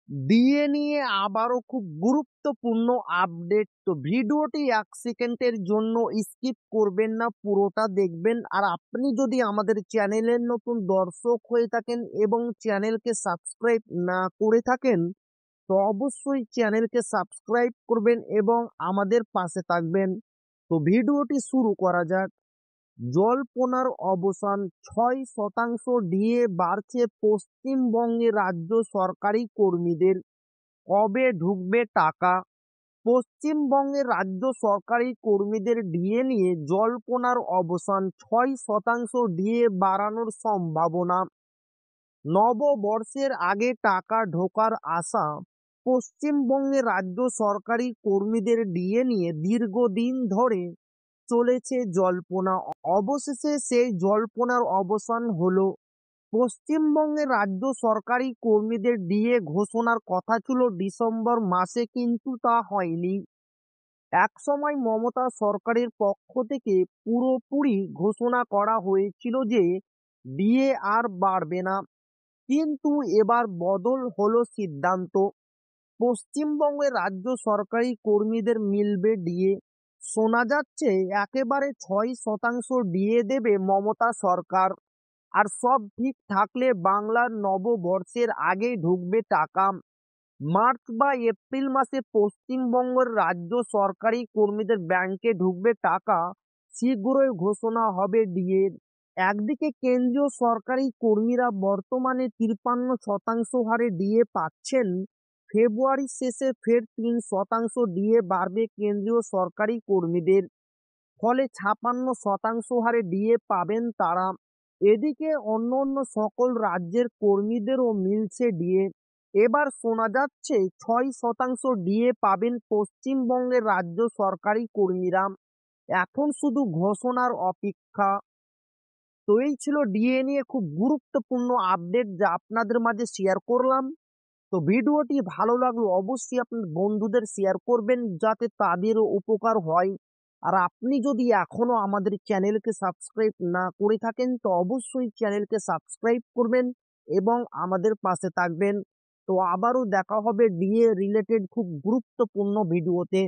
DA নিয়ে আবারও খুব গুরুত্বপূর্ণ আপডেট। তো ভিডিওটি ১ সেকেন্ডের জন্য স্কিপ করবেন না, পুরোটা দেখবেন। আর আপনি যদি আমাদের চ্যানেলের নতুন দর্শক হয়ে থাকেন এবং চ্যানেলকে সাবস্ক্রাইব না করে থাকেন, তো অবশ্যই চ্যানেলকে সাবস্ক্রাইব করবেন এবং আমাদের পাশে থাকবেন। তো ভিডিওটি শুরু করা যাক। জল্পনার অবসান, ৬% ডিএ বাড়ছে পশ্চিমবঙ্গে রাজ্য সরকারি কর্মীদের। কবে ঢুকবে টাকা? পশ্চিমবঙ্গের রাজ্য সরকারি কর্মীদের ডিএ নিয়ে জল্পনার অবসান, ৬% ডিএ বাড়ানোর সম্ভাবনা। নববর্ষের আগে টাকা ঢোকার আশা। পশ্চিমবঙ্গে রাজ্য সরকারি কর্মীদের ডিএ নিয়ে দীর্ঘদিন ধরে চলেছে জল্পনা। অবশেষে সেই জল্পনার অবসান হলো। পশ্চিমবঙ্গে রাজ্য সরকারি কর্মীদের ডিএ ঘোষণার কথা ছিল ডিসেম্বর মাসে, কিন্তু তা হয়নি। একসময় মমতা সরকারের পক্ষ থেকে পুরোপুরি ঘোষণা করা হয়েছিল যে ডিএ আর বাড়বে না, কিন্তু এবার বদল হলো সিদ্ধান্ত। পশ্চিমবঙ্গে রাজ্য সরকারি কর্মীদের মিলবে ডিএ। শোনা যাচ্ছে একেবারে ৬% ডিএ দেবে মমতা সরকার। আর সব ঠিক থাকলে বাংলার নববর্ষের আগেই ঢুকবে টাকা। মার্চ বা এপ্রিল মাসে পশ্চিমবঙ্গের রাজ্য সরকারি কর্মীদের ব্যাংকে ঢুকবে টাকা। শীঘ্রই ঘোষণা হবে ডিএর। একদিকে কেন্দ্রীয় সরকারি কর্মীরা বর্তমানে ৫৩% হারে ডিএ পাচ্ছেন। ফেব্রুয়ারি শেষে ফের ৩% ডিএ বাড়বে কেন্দ্রীয় সরকারি কর্মীদের, ফলে ৫৬% হারে ডিএ পাবেন তারা। এদিকে অন্য অন্য সকল রাজ্যের কর্মীদেরও মিলছে ডিএ। এবার শোনা যাচ্ছে ৬% ডিএ পাবেন পশ্চিমবঙ্গের রাজ্য সরকারি কর্মীরা। এখন শুধু ঘোষণার অপেক্ষা। তো এই ছিল ডিএ নিয়ে খুব গুরুত্বপূর্ণ আপডেট, যা আপনাদের মাঝে শেয়ার করলাম। তো ভিডিওটি ভালো লাগলো অবশ্যই আপনার বন্ধুদের শেয়ার করবেন, যাতে তাদেরও উপকার হয়। আর আপনি যদি এখনো আমাদের চ্যানেলকে সাবস্ক্রাইব না করে থাকেন, তো অবশ্যই চ্যানেলকে সাবস্ক্রাইব করবেন এবং আমাদের পাশে থাকবেন। তো আবারও দেখা হবে ডিএ রিলেটেড খুব গুরুত্বপূর্ণ ভিডিওতে।